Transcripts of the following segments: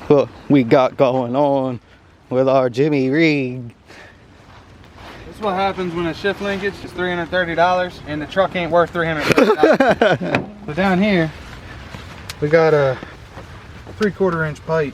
what we got going on with our Jimmy rig. This is what happens when a shift linkage is $330 and the truck ain't worth $330. So down here, we got a 3/4 inch pipe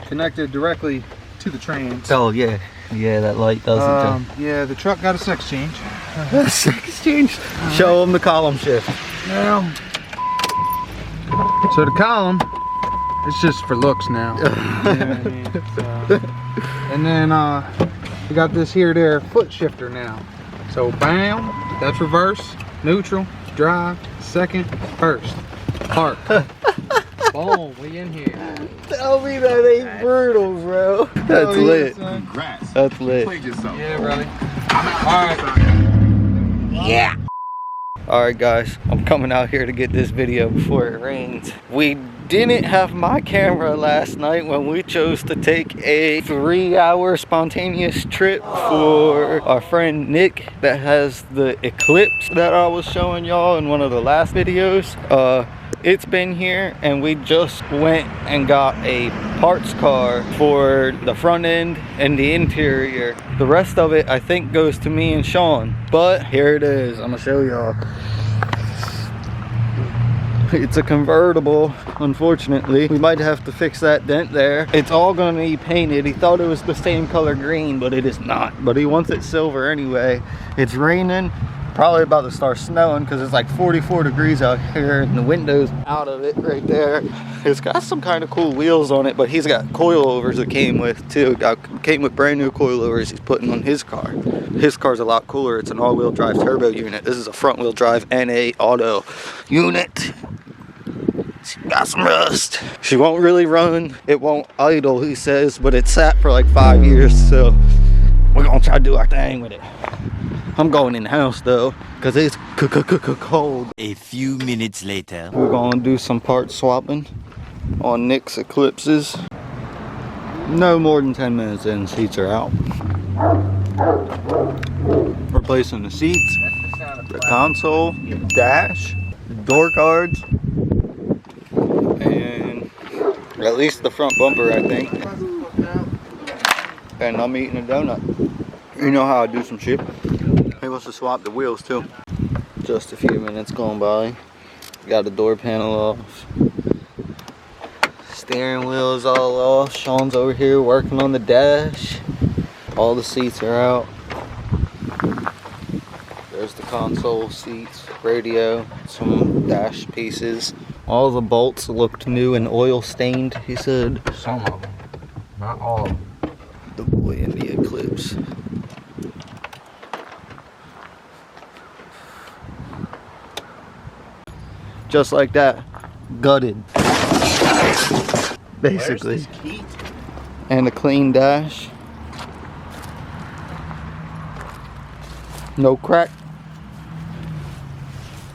connected directly to the trains. Oh yeah, yeah, that light doesn't. Yeah, the truck got a 6 change. 6 change. Show them the column shift. Now, so the column, it's just for looks now. You know what I mean? So, and then we got this here there foot shifter now. So bam, that's reverse, neutral, drive, second, first, park. Boom, we in here. Tell me that ain't brutal, bro. That's lit. Congrats. That's lit. Played yourself. Yeah, brother. Alright. Yeah. Alright guys, I'm coming out here to get this video before it rains. We didn't have my camera last night when we chose to take a 3-hour spontaneous trip for our friend Nick that has the Eclipse that I was showing y'all in one of the last videos. It's been here and we just went and got a parts car for the front end and the interior. The rest of it I think goes to me and Sean, but here it is. I'm gonna show y'all. It's a convertible, unfortunately. We might have to fix that dent there. It's all gonna need painted. He thought it was the same color green, but it is not. But he wants it silver anyway. It's raining. Probably about to start snowing because it's like 44 degrees out here and the window's out of it right there. It's got some kind of cool wheels on it, but he's got coilovers that came with too. Came with brand new coilovers he's putting on his car. His car's a lot cooler. It's an all-wheel drive turbo unit. This is a front-wheel drive NA auto unit. She got some rust. She won't really run. It won't idle, he says, but it sat for like 5 years, so we're gonna try to do our thing with it. I'm going in the house though, because it's cold. A few minutes later. We're gonna do some part swapping on Nick's Eclipses. No more than 10 minutes in, seats are out. Replacing the seats, the console, dash, door cards, and at least the front bumper, I think. And I'm eating a donut. You know how I do some shit. He wants to swap the wheels too. Just a few minutes going by. Got the door panel off. Steering wheel is all off. Sean's over here working on the dash. All the seats are out. There's the console seats, radio, some dash pieces. All the bolts looked new and oil stained, he said. Some of them, not all of them. The boy in the Eclipse. Just like that, gutted, basically. And a clean dash. No crack.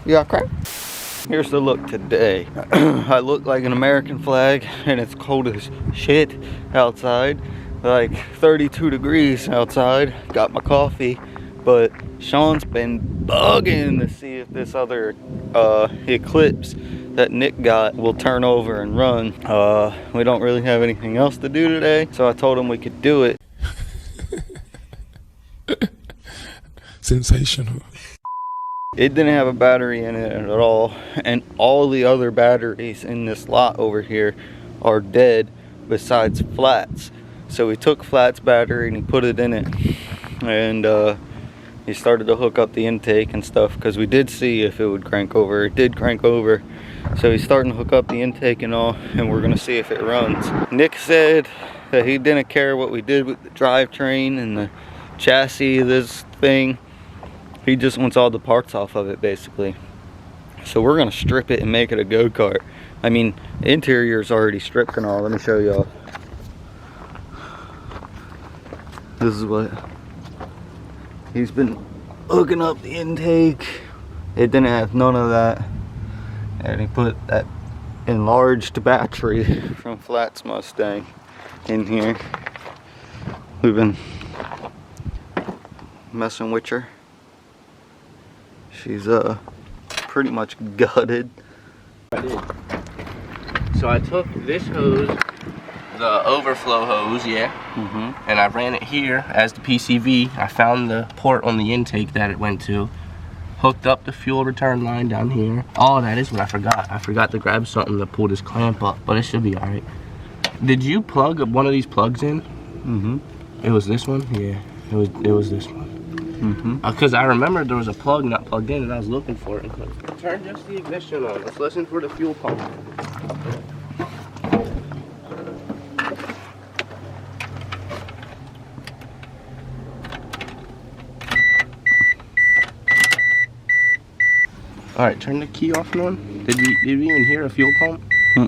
You got crack? Here's the look today. I look like an American flag and it's cold as shit outside. Like 32 degrees outside. Got my coffee, but Sean's been bugging to see if this other Eclipse that Nick got will turn over and run. We don't really have anything else to do today, so I told him we could do it. Sensational. It didn't have a battery in it at all, and all the other batteries in this lot over here are dead besides Flat's. So he took Flat's battery and he put it in it, and he started to hook up the intake and stuff because we did see if it would crank over. It did crank over, so he's starting to hook up the intake and all, and we're gonna see if it runs. Nick said that he didn't care what we did with the drivetrain and the chassis of this thing. He just wants all the parts off of it basically. So we're gonna strip it and make it a go-kart. I mean, the interior's already stripped and all. Let me show y'all. This is what he's been hooking up the intake. It didn't have none of that. And he put that enlarged battery from Flat's Mustang in here. We've been messing with her. She's pretty much gutted. So I took this hose, the overflow hose, yeah, and I ran it here as the PCV. I found the port on the intake that it went to, hooked up the fuel return line down here. Oh, that is what I forgot. I forgot to grab something to pull this clamp up, but it should be all right. Did you plug one of these plugs in? It was this one? Yeah, it was this one. Because I remember there was a plug not plugged in and I was looking for it and couldn't. Turn just the ignition on. Let's listen for the fuel pump. All right, turn the key off and on. Did we even hear a fuel pump? All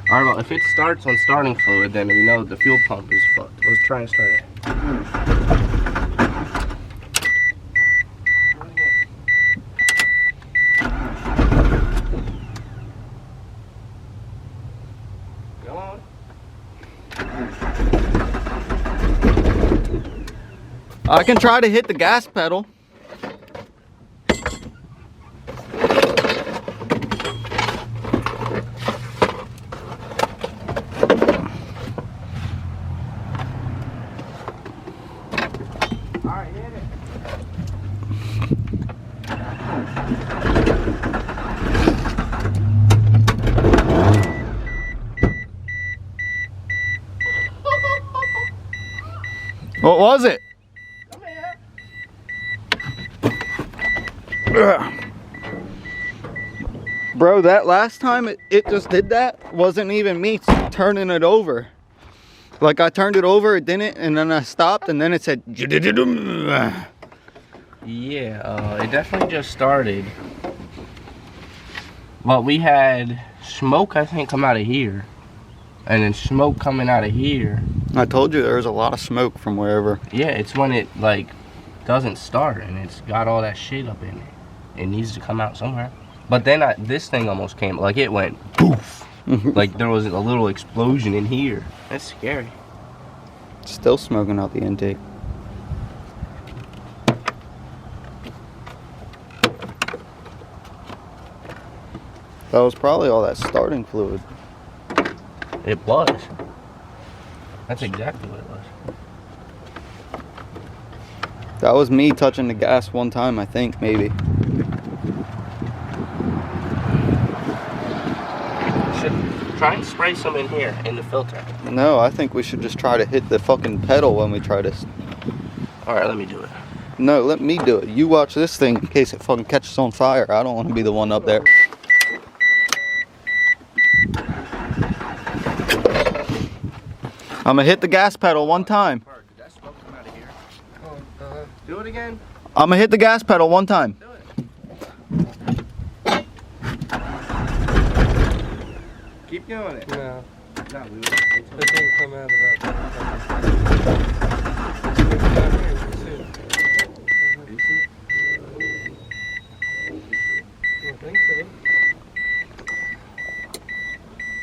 right, well, if it starts on starting fluid, then we know the fuel pump is fucked. Let's try and start it. Go on. I can try to hit the gas pedal. Alright, hit it. What was it? Come here. Bro, that last time it just did that wasn't even me turning it over. Like I turned it over, it didn't, and then I stopped, and then it said. Yeah, it definitely just started. But we had smoke, I think, come out of here. And then smoke coming out of here. I told you there was a lot of smoke from wherever. Yeah, it's when it, like, doesn't start and it's got all that shit up in it. It needs to come out somewhere. But then this thing almost came, like it went poof. Like there was a little explosion in here. That's scary. Still smoking out the intake. That was probably all that starting fluid. It was. That's exactly what it was. That was me touching the gas one time, I think, maybe. Should try and spray some in here in the filter. No, I think we should just try to hit the fucking pedal when we try this. Alright, let me do it. No, let me do it. You watch this thing in case it fucking catches on fire. I don't want to be the one up there. I'm gonna hit the gas pedal one time. Do it again. I'm gonna hit the gas pedal one time. Do it. Keep doing it. No, No, we it didn't come out of that. I think so.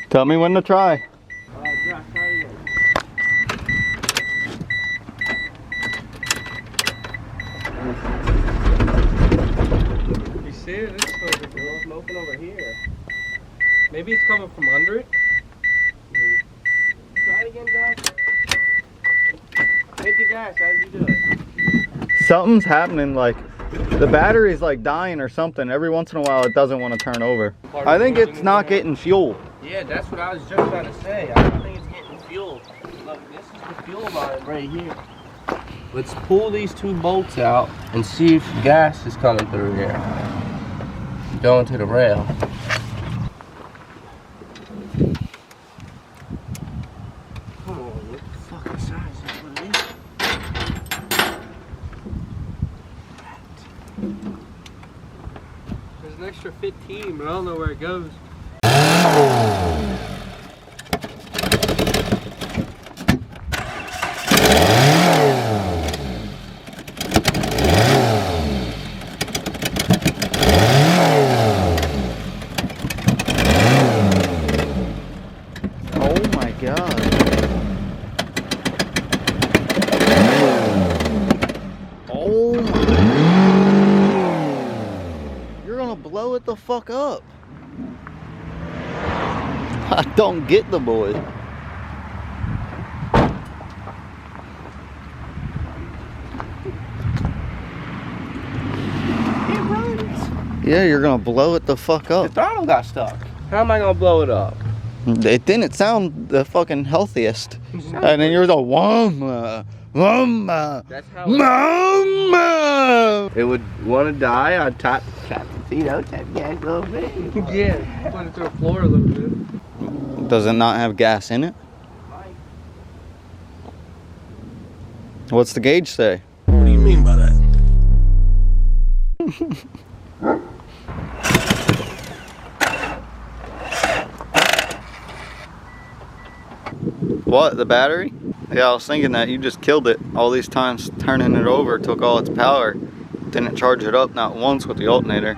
Tell me when to try. Josh, try again. You see it? It's supposed to There's smoking over here. Maybe it's coming from under it. Try it again, Josh. Hit the gas as you do it. Something's happening, like the battery's like dying or something. Every once in a while it doesn't want to turn over. I think it's not getting fuel. Yeah, that's what I was just trying to say. I don't think it's getting fuel. Look, this is the fuel line right here. Let's pull these two bolts out and see if gas is coming through here. Going to the rail. Come on, what the fucking size is what it is? There's an extra 15, but I don't know where it goes. Oh my god. Oh my. You're gonna blow it the fuck up. I don't get the boy. It runs. Yeah, you're gonna blow it the fuck The up. throttle got stuck. How am I gonna blow it up? It didn't sound the fucking healthiest. And then you were the mama, mama, That's how mama. it would want to die. I'd tap the seat out, tap gas a little bit. Yeah, put it to the floor a little bit. Does it not have gas in it? What's the gauge say? What do you mean by that? What, the battery? Yeah, I was thinking that you just killed it all these times turning it over, took all its power. Didn't charge it up not once with the alternator.